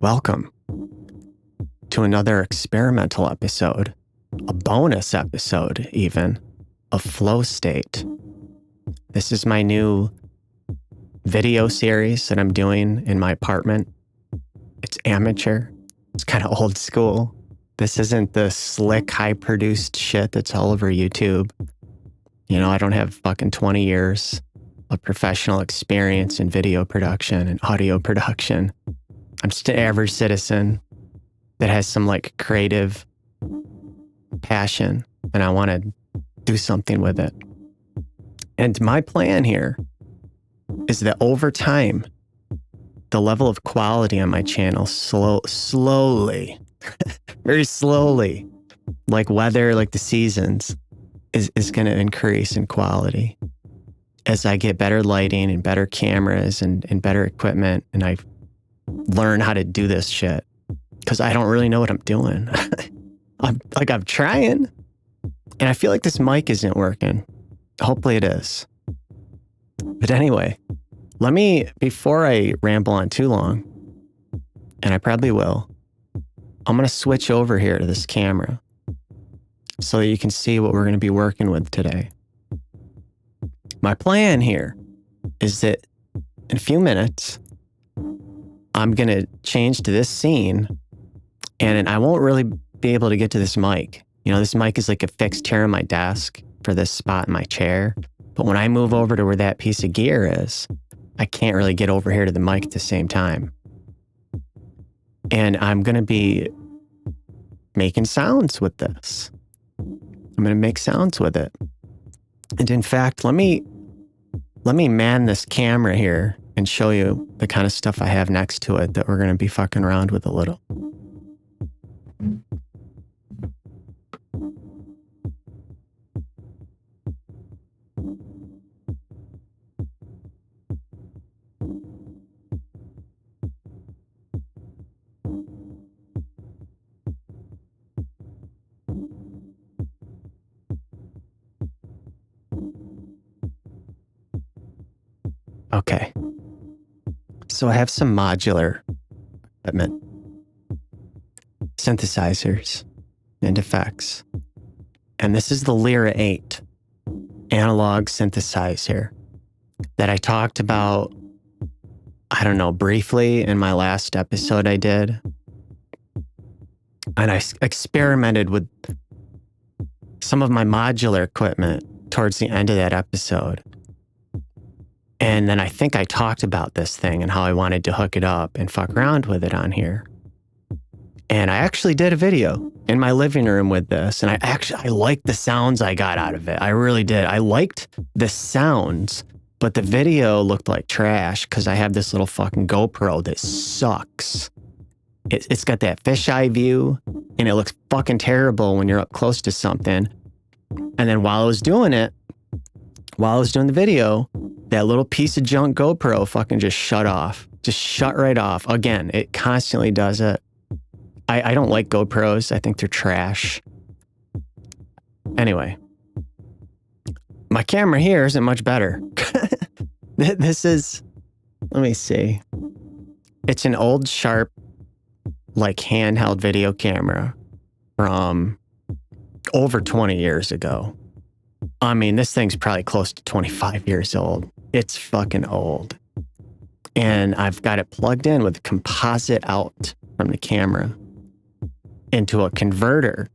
Welcome to another experimental episode, a bonus episode even, of Flow State. This is my new video series that I'm doing in my apartment. It's amateur. It's kind of old school. This isn't the slick, high-produced shit that's all over YouTube. You know, I don't have fucking 20 years of professional experience in video production and audio production. I'm just an average citizen that has some like creative passion and I want to do something with it. And my plan here is that over time, the level of quality on my channel slowly, very slowly, like weather, like the seasons, is going to increase in quality as I get better lighting and better cameras and better equipment, and I learn how to do this shit because I don't really know what I'm doing. I'm trying, and I feel like this mic isn't working. Hopefully it is. But anyway, before I ramble on too long, and I probably will, I'm going to switch over here to this camera so that you can see what we're going to be working with today. My plan here is that in a few minutes, I'm going to change to this scene, and I won't really be able to get to this mic. You know, this mic is like a fixed here on my desk for this spot in my chair. But when I move over to where that piece of gear is, I can't really get over here to the mic at the same time. And I'm going to be making sounds with this. I'm going to make sounds with it. And in fact, let me man this camera here and show you the kind of stuff I have next to it that we're going to be fucking around with a little. Okay. So I have some modular equipment, synthesizers, and effects. And this is the Lyra-8 analog synthesizer that I talked about, I don't know, briefly in my last episode I did. And I experimented with some of my modular equipment towards the end of that episode. And then I think I talked about this thing and how I wanted to hook it up and fuck around with it on here. And I actually did a video in my living room with this. And I liked the sounds I got out of it. I really did. I liked the sounds, but the video looked like trash because I have this little fucking GoPro that sucks. It's got that fisheye view and it looks fucking terrible when you're up close to something. And then while I was doing the video, that little piece of junk GoPro fucking just shut off. Just shut right off. Again, it constantly does it. I don't like GoPros. I think they're trash. Anyway, my camera here isn't much better. This is, let me see. It's an old Sharp, like handheld video camera from over 20 years ago. I mean, this thing's probably close to 25 years old. It's fucking old. And I've got it plugged in with a composite out from the camera into a converter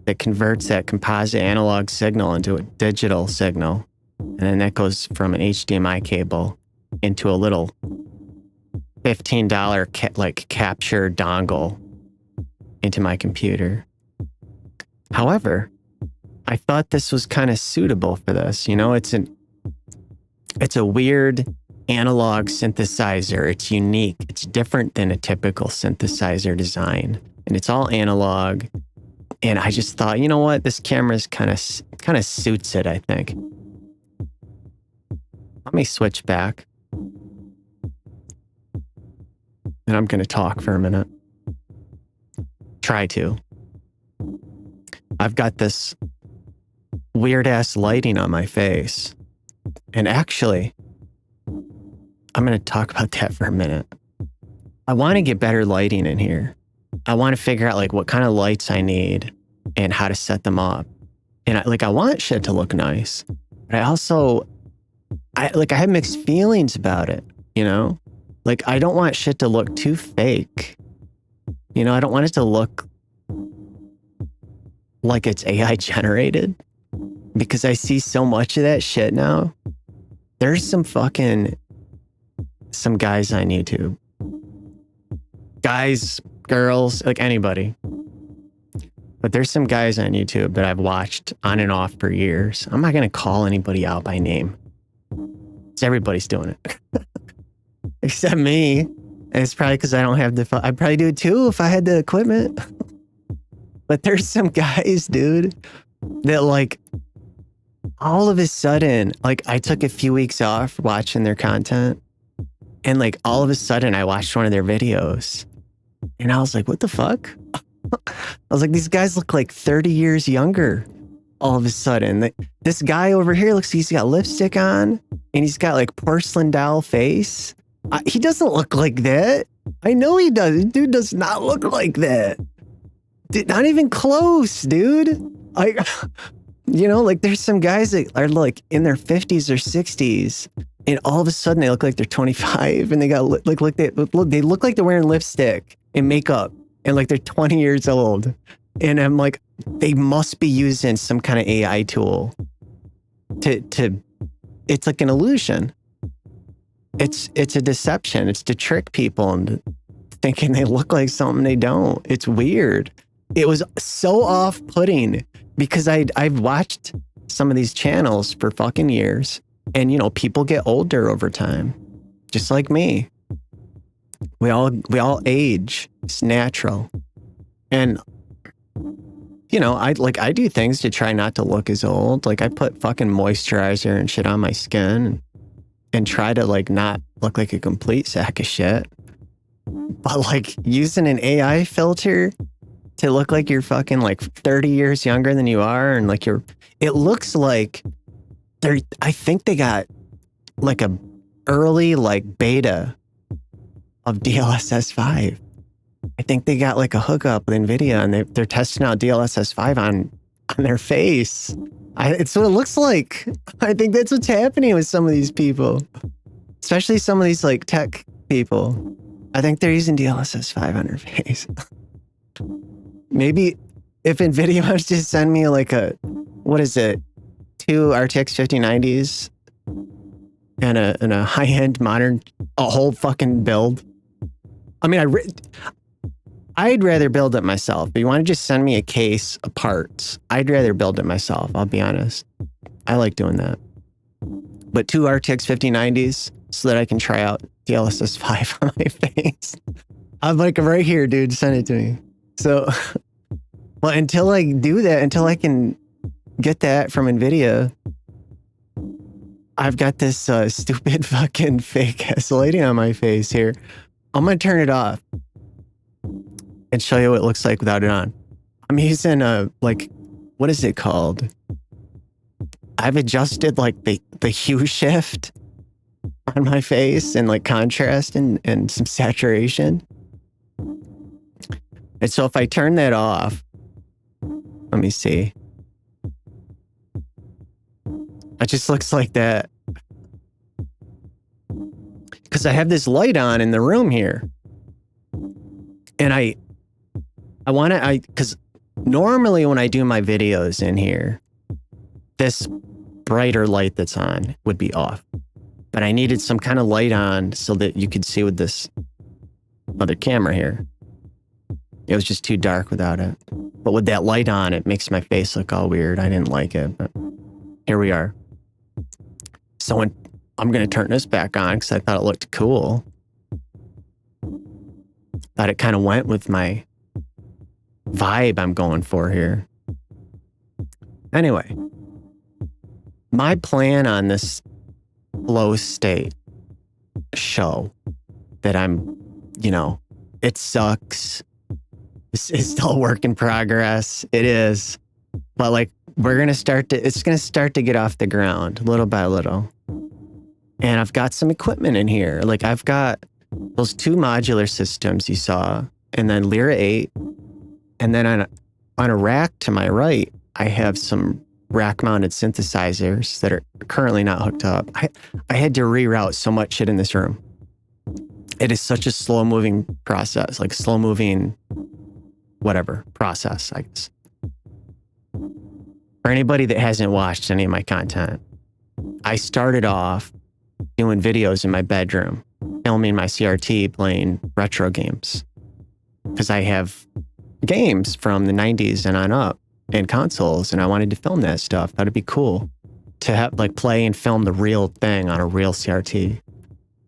that converts that composite analog signal into a digital signal. And then that goes from an HDMI cable into a little $15 capture dongle into my computer. However, I thought this was kind of suitable for this. You know, it's a weird analog synthesizer. It's unique. It's different than a typical synthesizer design. And it's all analog. And I just thought, you know what? This camera's kind of suits it, I think. Let me switch back. And I'm going to talk for a minute. Try to. I've got this weird ass lighting on my face. And actually, I'm going to talk about that for a minute. I want to get better lighting in here. I want to figure out like what kind of lights I need and how to set them up. And I want shit to look nice, but I have mixed feelings about it, you know? Like, I don't want shit to look too fake. You know, I don't want it to look like it's AI generated, because I see so much of that shit now. There's some guys on YouTube. Guys, girls, like anybody. But there's some guys on YouTube that I've watched on and off for years. I'm not going to call anybody out by name. Everybody's doing it. Except me. And it's probably because I don't have I'd probably do it too if I had the equipment. But there's some guys, dude, that like all of a sudden, like I took a few weeks off watching their content. And like all of a sudden I watched one of their videos. And I was like, what the fuck? I was like, these guys look like 30 years younger all of a sudden. This guy over here looks, he's got lipstick on and he's got like porcelain doll face. He doesn't look like that. I know he does. Dude does not look like that. Dude, not even close, dude. You know, like there's some guys that are like in their 50s or 60s and all of a sudden they look like they're 25 and they got they look like they're wearing lipstick and makeup. And like they're 20 years old. And I'm like, they must be using some kind of AI tool to it's like an illusion. It's a deception. It's to trick people into thinking they look like something they don't. It's weird. It was so off-putting because I've watched some of these channels for fucking years. And you know, people get older over time. Just like me. We all age. It's natural. And you know, I do things to try not to look as old. Like I put fucking moisturizer and shit on my skin and try to like not look like a complete sack of shit. But like using an AI filter to look like you're fucking like 30 years younger than you are, and like it looks like I think they got like a early like beta of DLSS 5. I think they got like a hookup with NVIDIA and they're testing out DLSS 5 on their face. It's what it looks like. I think that's what's happening with some of these people, especially some of these like tech people. I think they're using DLSS 5 on their face. Maybe if NVIDIA wants to send me like two RTX 5090s and a high-end modern, a whole fucking build. I mean, I'd rather build it myself, but you want to just send me a case of parts. I'd rather build it myself, I'll be honest. I like doing that. But 2 RTX 5090s so that I can try out DLSS 5 on my face. I'm like, right here, dude, send it to me. So, well, until I do that, until I can get that from NVIDIA, I've got this stupid fucking fake ass lighting on my face here. I'm going to turn it off and show you what it looks like without it on. I'm using what is it called? I've adjusted like the hue shift on my face and like contrast and some saturation. And so if I turn that off, let me see. It just looks like that. Because I have this light on in the room here. And because normally when I do my videos in here, this brighter light that's on would be off. But I needed some kind of light on so that you could see with this other camera here. It was just too dark without it. But with that light on, it makes my face look all weird. I didn't like it, but here we are. So I'm going to turn this back on because I thought it looked cool. Thought it kind of went with my vibe I'm going for here. Anyway, my plan on this flow state show that it sucks. It's still a work in progress. It is. But like, it's going to start to get off the ground little by little. And I've got some equipment in here. Like I've got those two modular systems you saw, and then Lyra-8, and then on a rack to my right, I have some rack-mounted synthesizers that are currently not hooked up. I had to reroute so much shit in this room. It is such a slow-moving process, like slow-moving whatever process, I guess. For anybody that hasn't watched any of my content, I started off doing videos in my bedroom, filming my CRT, playing retro games. Because I have games from the 90s and on up and consoles, and I wanted to film that stuff. That'd be cool to have like play and film the real thing on a real CRT.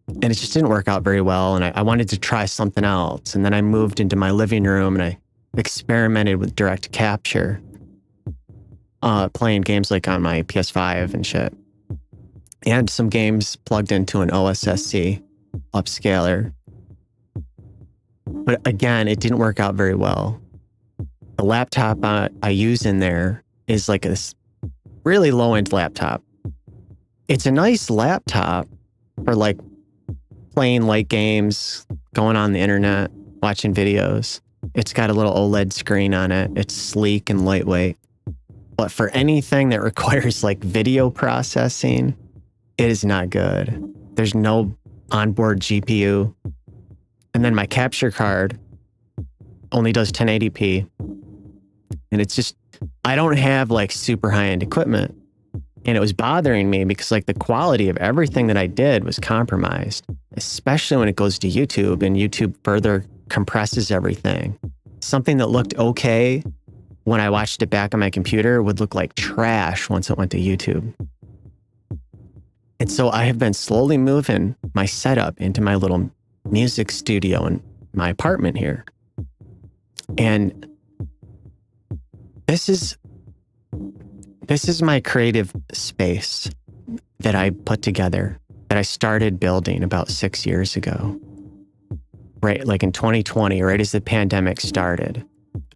And it just didn't work out very well, and I wanted to try something else. And then I moved into my living room and I experimented with direct capture, playing games like on my PS5 and shit. And some games plugged into an OSSC upscaler. But again, it didn't work out very well. The laptop I use in there is like this really low-end laptop. It's a nice laptop for like playing light games, going on the internet, watching videos. It's got a little OLED screen on it. It's sleek and lightweight. But for anything that requires like video processing, it is not good. There's no onboard GPU. And then my capture card only does 1080p. And it's just, I don't have like super high-end equipment. And it was bothering me because like the quality of everything that I did was compromised, especially when it goes to YouTube and YouTube further compresses everything. Something that looked okay when I watched it back on my computer would look like trash once it went to YouTube. And so I have been slowly moving my setup into my little music studio in my apartment here. And this is my creative space that I put together, that I started building about 6 years ago. Right, like in 2020, right as the pandemic started,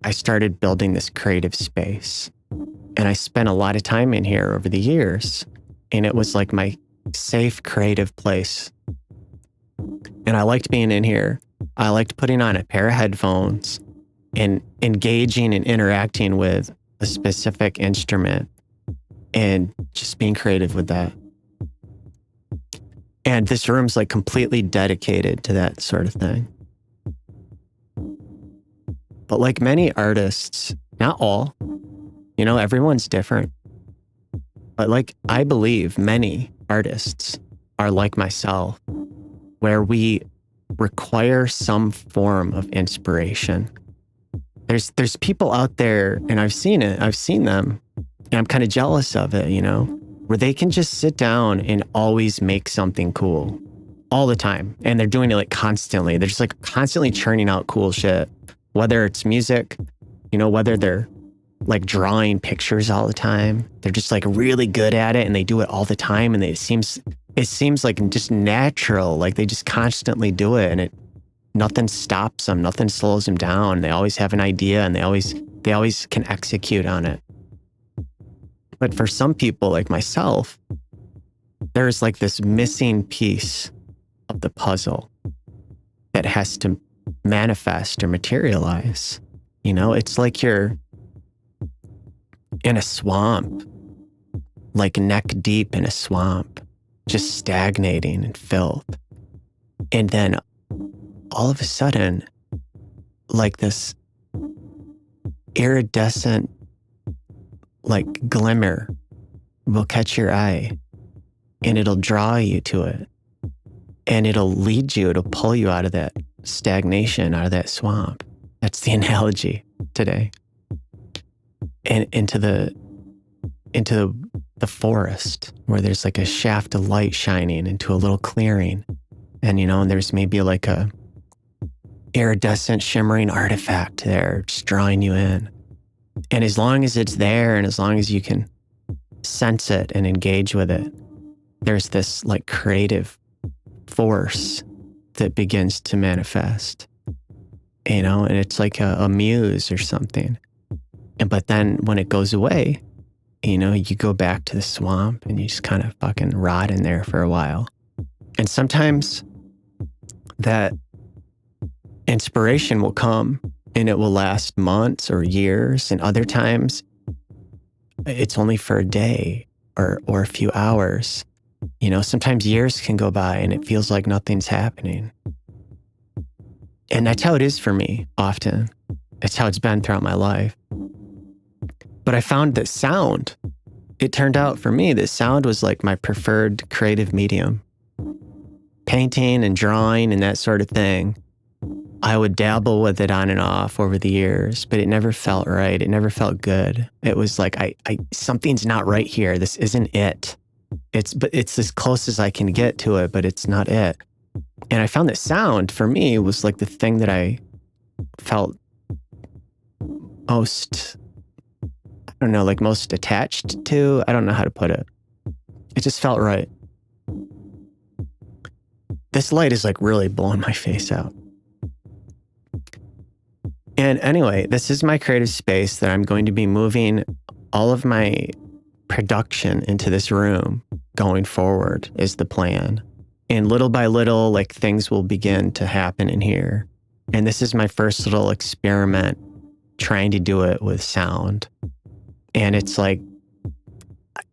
I started building this creative space. And I spent a lot of time in here over the years. And it was like my safe, creative place. And I liked being in here. I liked putting on a pair of headphones and engaging and interacting with a specific instrument and just being creative with that. And this room's like completely dedicated to that sort of thing. But like many artists, not all, you know, everyone's different. But like I believe many artists are like myself, where we require some form of inspiration. There's people out there, and I've seen them, and I'm kind of jealous of it, you know, where they can just sit down and always make something cool all the time. And they're doing it like constantly. They're just like constantly churning out cool shit, whether it's music, you know, whether they're like drawing pictures all the time. They're just like really good at it and they do it all the time. And it seems like just natural. Like they just constantly do it and nothing stops them. Nothing slows them down. They always have an idea and they always can execute on it. But for some people like myself, there's like this missing piece of the puzzle that has to manifest or materialize. You know, it's like you're in a swamp, like neck deep in a swamp, just stagnating in filth. And then all of a sudden, like this iridescent, like glimmer will catch your eye and it'll draw you to it. And it'll lead you, it'll pull you out of that stagnation, out of that swamp. That's the analogy today. And into the forest where there's like a shaft of light shining into a little clearing. And, you know, and there's maybe like a iridescent shimmering artifact there just drawing you in. And as long as it's there and as long as you can sense it and engage with it, there's this like creative force that begins to manifest, you know, and it's like a muse or something. But then when it goes away, you know, you go back to the swamp and you just kind of fucking rot in there for a while. And sometimes that inspiration will come and it will last months or years, and other times it's only for a day or a few hours. You know, sometimes years can go by and it feels like nothing's happening. And that's how it is for me often. It's how it's been throughout my life. But I found that sound, it turned out for me that sound was like my preferred creative medium. Painting and drawing and that sort of thing, I would dabble with it on and off over the years, but it never felt right. It never felt good. It was like, something's not right here. This isn't it. But it's as close as I can get to it, but it's not it. And I found that sound for me was like the thing that I felt most, I don't know, like most attached to. I don't know how to put it. It just felt right. This light is like really blowing my face out. And anyway, this is my creative space that I'm going to be moving all of my production into this room going forward is the plan. And little by little, like things will begin to happen in here. And this is my first little experiment trying to do it with sound. And it's like,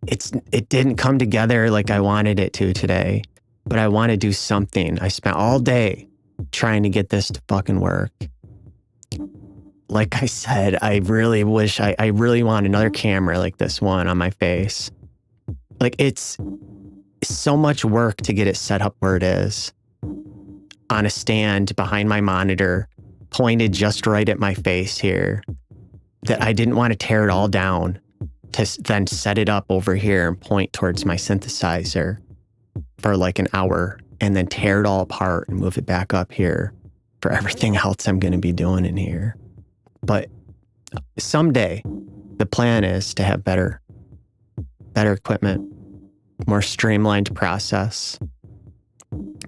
it didn't come together like I wanted it to today, but I want to do something. I spent all day trying to get this to fucking work. Like I said, I really wish I really want another camera like this one on my face. Like it's so much work to get it set up where it is on a stand behind my monitor, pointed just right at my face here, that I didn't want to tear it all down to then set it up over here and point towards my synthesizer for like an hour and then tear it all apart and move it back up here for everything else I'm going to be doing in here. But someday the plan is to have better equipment, more streamlined process.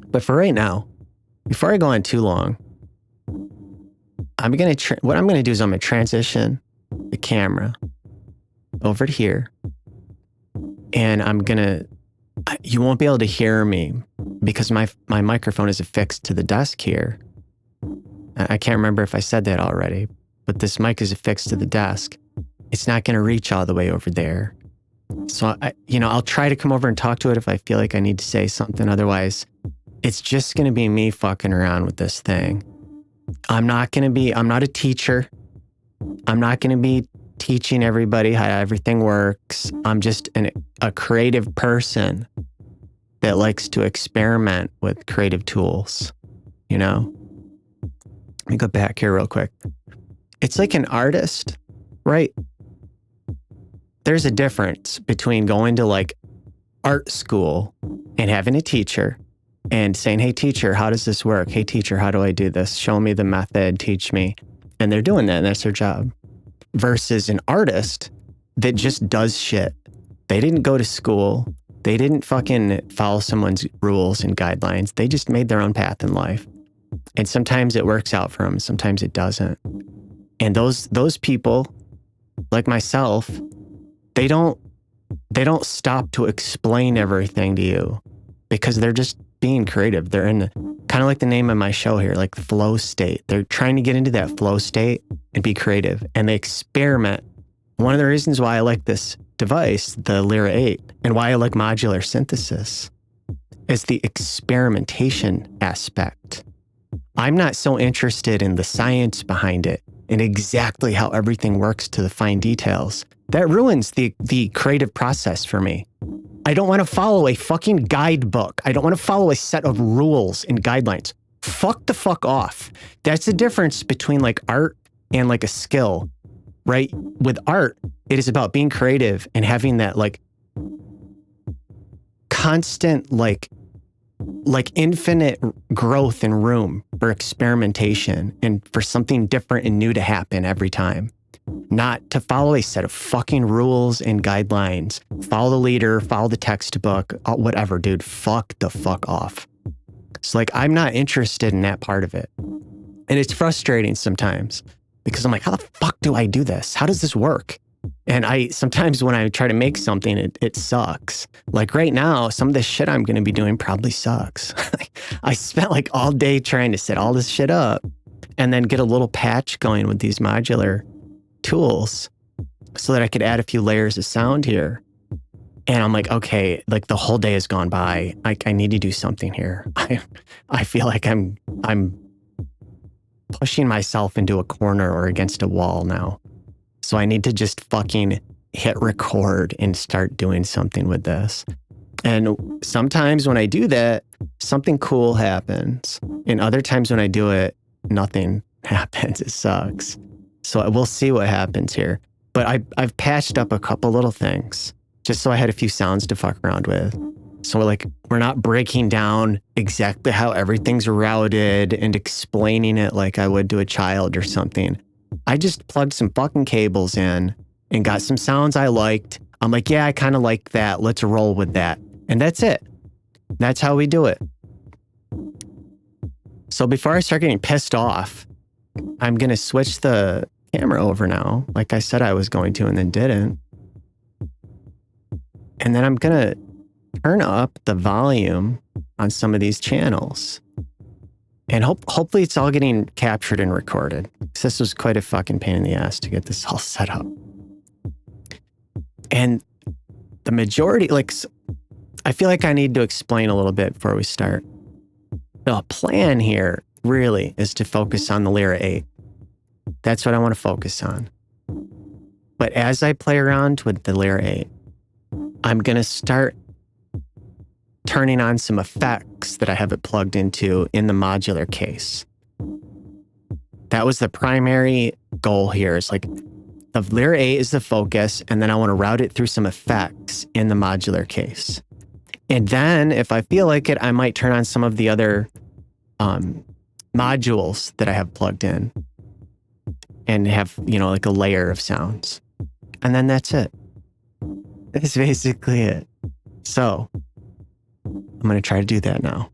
But for right now, before I go on too long, what I'm going to do is I'm going to transition the camera over to here, and you won't be able to hear me because my microphone is affixed to the desk here. I can't remember if I said that already, but this mic is affixed to the desk. It's not going to reach all the way over there. So I'll try to come over and talk to it if I feel like I need to say something. Otherwise, it's just going to be me fucking around with this thing. I'm not a teacher. I'm not going to be teaching everybody how everything works. I'm just a creative person that likes to experiment with creative tools, you know? Let me go back here real quick. It's like an artist, right? There's a difference between going to like art school and having a teacher and saying, hey teacher, how does this work? Hey teacher, how do I do this? Show me the method, teach me. And they're doing that and that's their job. Versus an artist that just does shit. They didn't go to school. They didn't fucking follow someone's rules and guidelines. They just made their own path in life. And sometimes it works out for them. Sometimes it doesn't. And those people, like myself, they don't stop to explain everything to you because they're just being creative. They're in kind of like the name of my show here, like flow state. They're trying to get into that flow state and be creative, and they experiment. One of the reasons why I like this device, the Lyra-8, and why I like modular synthesis is the experimentation aspect. I'm not so interested in the science behind it and exactly how everything works to the fine details. That ruins the creative process for me. I don't want to follow a fucking guidebook. I don't want to follow a set of rules and guidelines. Fuck the fuck off. That's the difference between like art and like a skill, right? With art, it is about being creative and having that like constant like infinite growth and room for experimentation and for something different and new to happen every time. Not to follow a set of fucking rules and guidelines. Follow the leader, follow the textbook, whatever, dude. Fuck the fuck off. It's like, I'm not interested in that part of it. And it's frustrating sometimes because I'm like, how the fuck do I do this? How does this work? And sometimes when I try to make something, it sucks. Like right now, some of the shit I'm going to be doing probably sucks. I spent like all day trying to set all this shit up and then get a little patch going with these modular tools so that I could add a few layers of sound here. And I'm like, okay, like the whole day has gone by. I need to do something here. I feel like I'm pushing myself into a corner or against a wall now. So I need to just fucking hit record and start doing something with this. And sometimes when I do that, something cool happens. And other times when I do it, nothing happens. It sucks. So we'll see what happens here. But I've patched up a couple little things just so I had a few sounds to fuck around with. So we're not breaking down exactly how everything's routed and explaining it like I would to a child or something. I just plugged some fucking cables in and got some sounds I liked. I'm like, yeah, I kind of like that. Let's roll with that. And that's it. That's how we do it. So before I start getting pissed off, I'm going to switch the camera over now, like I said I was going to and then didn't. And then I'm going to turn up the volume on some of these channels. And hopefully it's all getting captured and recorded. Because this was quite a fucking pain in the ass to get this all set up. And the majority, I feel like I need to explain a little bit before we start. The plan here really is to focus on the Lyra-8. That's what I want to focus on. But as I play around with the Lyra-8, I'm going to start turning on some effects that I have it plugged into in the modular case. That was the primary goal here. Is like the Lyra-8 is the focus, and then I want to route it through some effects in the modular case. And then if I feel like it, I might turn on some of the other modules that I have plugged in and have, like a layer of sounds. And then that's it. That's basically it. So I'm going to try to do that now.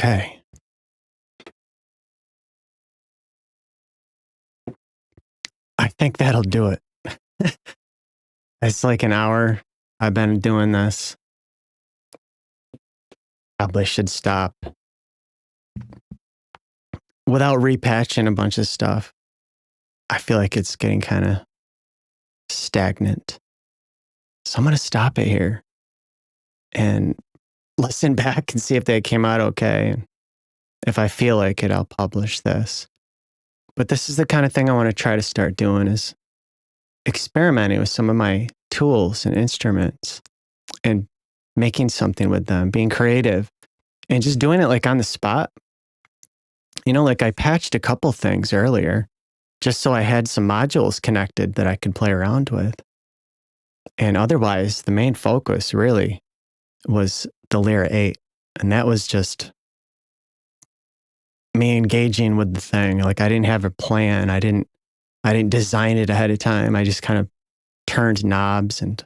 Okay. I think that'll do it. It's like an hour I've been doing this. Probably should stop without repatching a bunch of stuff. I feel like it's getting kind of stagnant. So I'm going to stop it here and listen back and see if they came out okay. And if I feel like it, I'll publish this. But this is the kind of thing I want to try to start doing, is experimenting with some of my tools and instruments and making something with them, being creative and just doing it like on the spot. You know, like I patched a couple things earlier just so I had some modules connected that I could play around with. And otherwise, the main focus really was the Lyra-8. And that was just me engaging with the thing. Like I didn't have a plan. I didn't design it ahead of time. I just kind of turned knobs and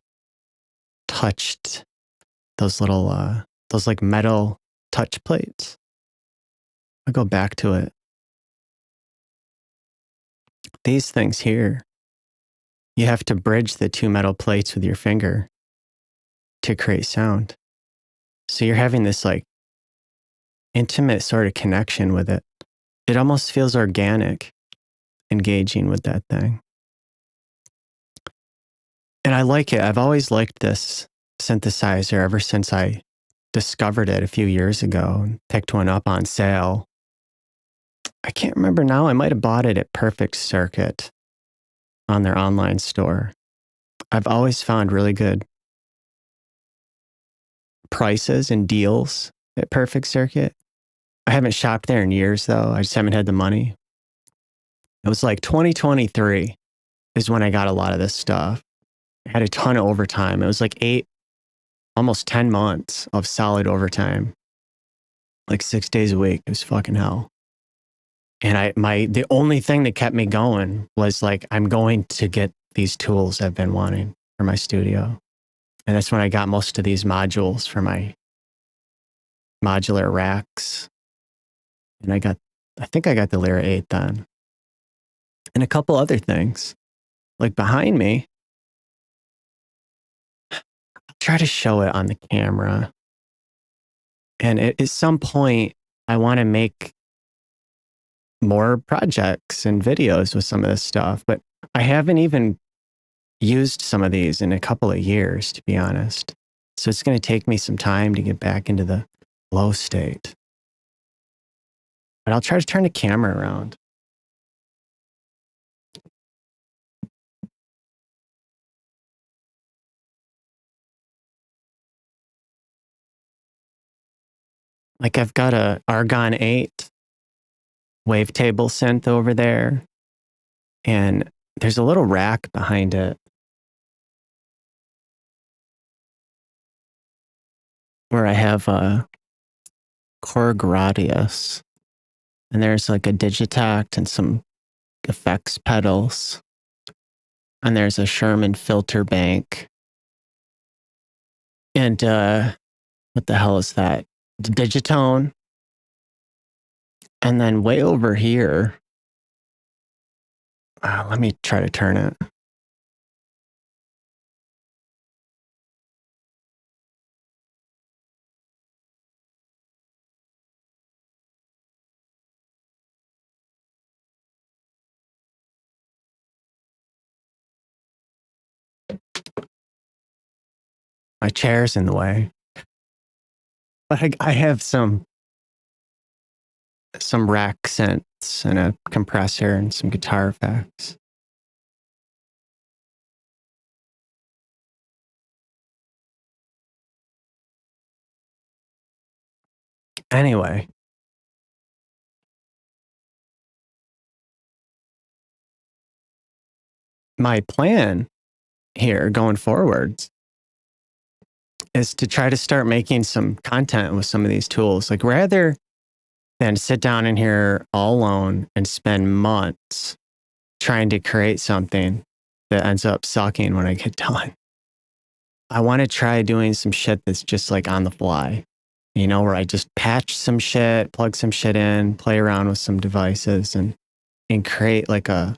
touched those little, those like metal touch plates. I'll go back to it. These things here, you have to bridge the two metal plates with your finger to create sound. So you're having this like intimate sort of connection with it. It almost feels organic, engaging with that thing. And I like it. I've always liked this synthesizer ever since I discovered it a few years ago and picked one up on sale. I can't remember now. I might have bought it at Perfect Circuit on their online store. I've always found really good prices and deals at Perfect Circuit. I haven't shopped there in years, though. I just haven't had the money. It was like 2023 is when I got a lot of this stuff. I had a ton of overtime. It was like 8, almost 10 months of solid overtime, like 6 days a week. It was fucking hell. And the only thing that kept me going was like, I'm going to get these tools I've been wanting for my studio. And that's when I got most of these modules for my modular racks. And I think I got the Lyra-8 then. And a couple other things. Like behind me, I'll try to show it on the camera. And at some point, I want to make more projects and videos with some of this stuff. But I haven't even used some of these in a couple of years, to be honest. So it's going to take me some time to get back into the flow state. But I'll try to turn the camera around. Like I've got a Argon-8 wavetable synth over there. And there's a little rack behind it where I have a Korg Radius. And there's like a Digitact and some effects pedals. And there's a Sherman filter bank. And what the hell is that? The Digitone. And then way over here, let me try to turn it. My chair's in the way. But I have some rack synths and a compressor and some guitar effects. Anyway, my plan here going forwards is to try to start making some content with some of these tools. Like rather than sit down in here all alone and spend months trying to create something that ends up sucking when I get done. I want to try doing some shit that's just like on the fly, where I just patch some shit, plug some shit in, play around with some devices and create like a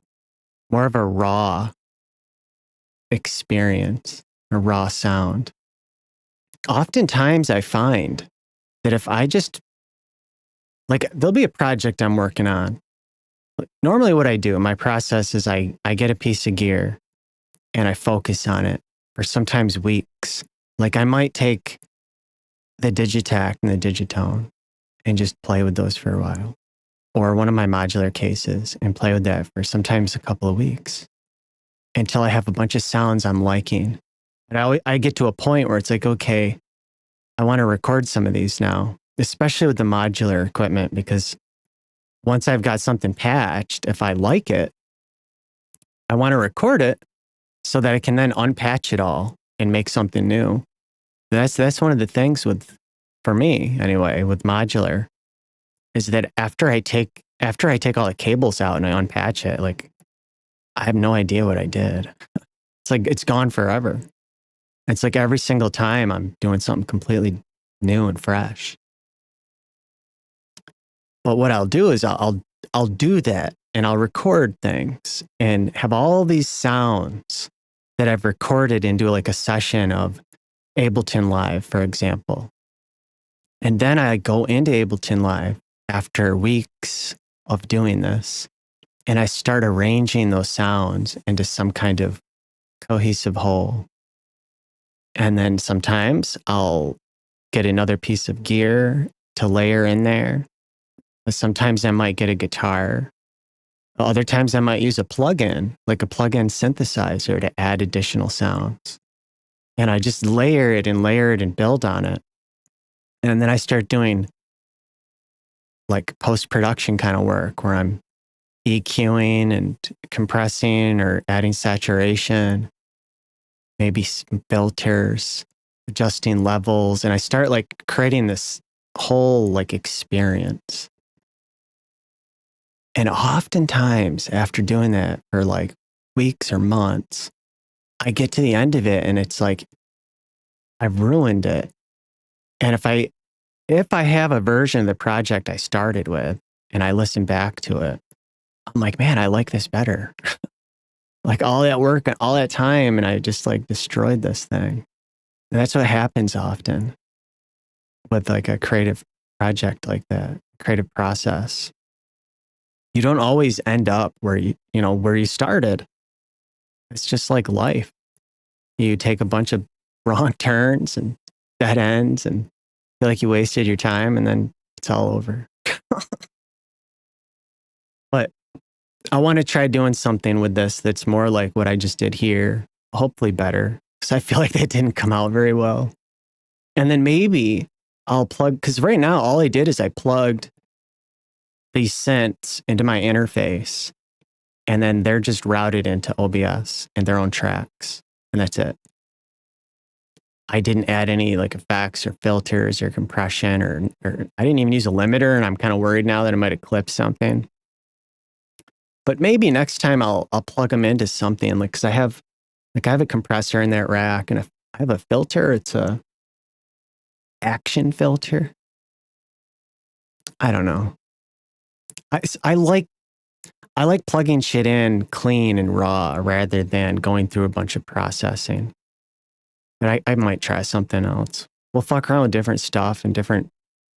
more of a raw experience, a raw sound. Oftentimes I find that if I just there'll be a project I'm working on. Normally what I do, my process is I get a piece of gear and I focus on it for sometimes weeks. Like I might take the Digitac and the Digitone and just play with those for a while. Or one of my modular cases and play with that for sometimes a couple of weeks until I have a bunch of sounds I'm liking. And I get to a point where it's like, okay, I want to record some of these now, especially with the modular equipment, because once I've got something patched, if I like it, I want to record it so that I can then unpatch it all and make something new. That's one of the things for me anyway, with modular, is that after I take all the cables out and I unpatch it, like I have no idea what I did. It's like it's gone forever. It's like every single time I'm doing something completely new and fresh. But what I'll do is I'll do that and I'll record things and have all these sounds that I've recorded into like a session of Ableton Live, for example. And then I go into Ableton Live after weeks of doing this and I start arranging those sounds into some kind of cohesive whole. And then sometimes I'll get another piece of gear to layer in there. Sometimes I might get a guitar. Other times I might use a plugin, like a plugin synthesizer to add additional sounds. And I just layer it and build on it. And then I start doing like post-production kind of work where I'm EQing and compressing or adding saturation, maybe some filters, adjusting levels. And I start like creating this whole like experience. And oftentimes after doing that for like weeks or months, I get to the end of it and it's like, I've ruined it. And if I have a version of the project I started with and I listen back to it, I'm like, man, I like this better. Like all that work and all that time, and I just like destroyed this thing. And that's what happens often with like a creative project like that, creative process. You don't always end up where you started. It's just like life. You take a bunch of wrong turns and dead ends and feel like you wasted your time and then it's all over. But I want to try doing something with this that's more like what I just did here, hopefully better, because I feel like that didn't come out very well. And then maybe I'll plug, because right now all I did is I plugged these synths into my interface and then they're just routed into OBS and their own tracks. And that's it. I didn't add any like effects or filters or compression or I didn't even use a limiter, and I'm kind of worried now that I might have clipped something. But maybe next time I'll plug them into something, like, because I have a compressor in that rack, and if I have a filter, it's a action filter. I don't know. I like plugging shit in clean and raw rather than going through a bunch of processing. And I might try something else. We'll fuck around with different stuff and different,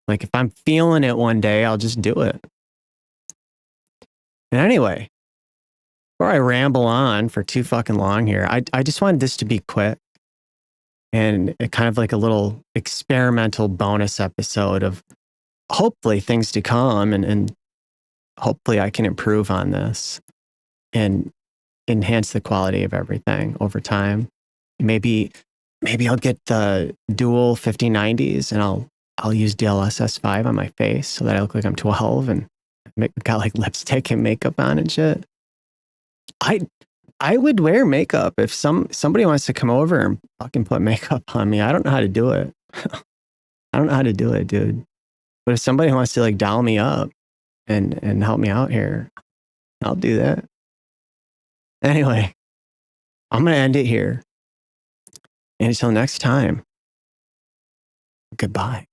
like if I'm feeling it one day, I'll just do it. And anyway, before I ramble on for too fucking long here, I just wanted this to be quick and kind of like a little experimental bonus episode of hopefully things to come, and hopefully I can improve on this and enhance the quality of everything over time. Maybe I'll get the dual 5090s and I'll use DLSS5 on my face so that I look like I'm 12 and got like lipstick and makeup on and shit. I would wear makeup if somebody wants to come over and fucking put makeup on me. I don't know how to do it. I don't know how to do it, dude. But if somebody wants to like doll me up and help me out here, I'll do that. Anyway, I'm going to end it here. And until next time, goodbye.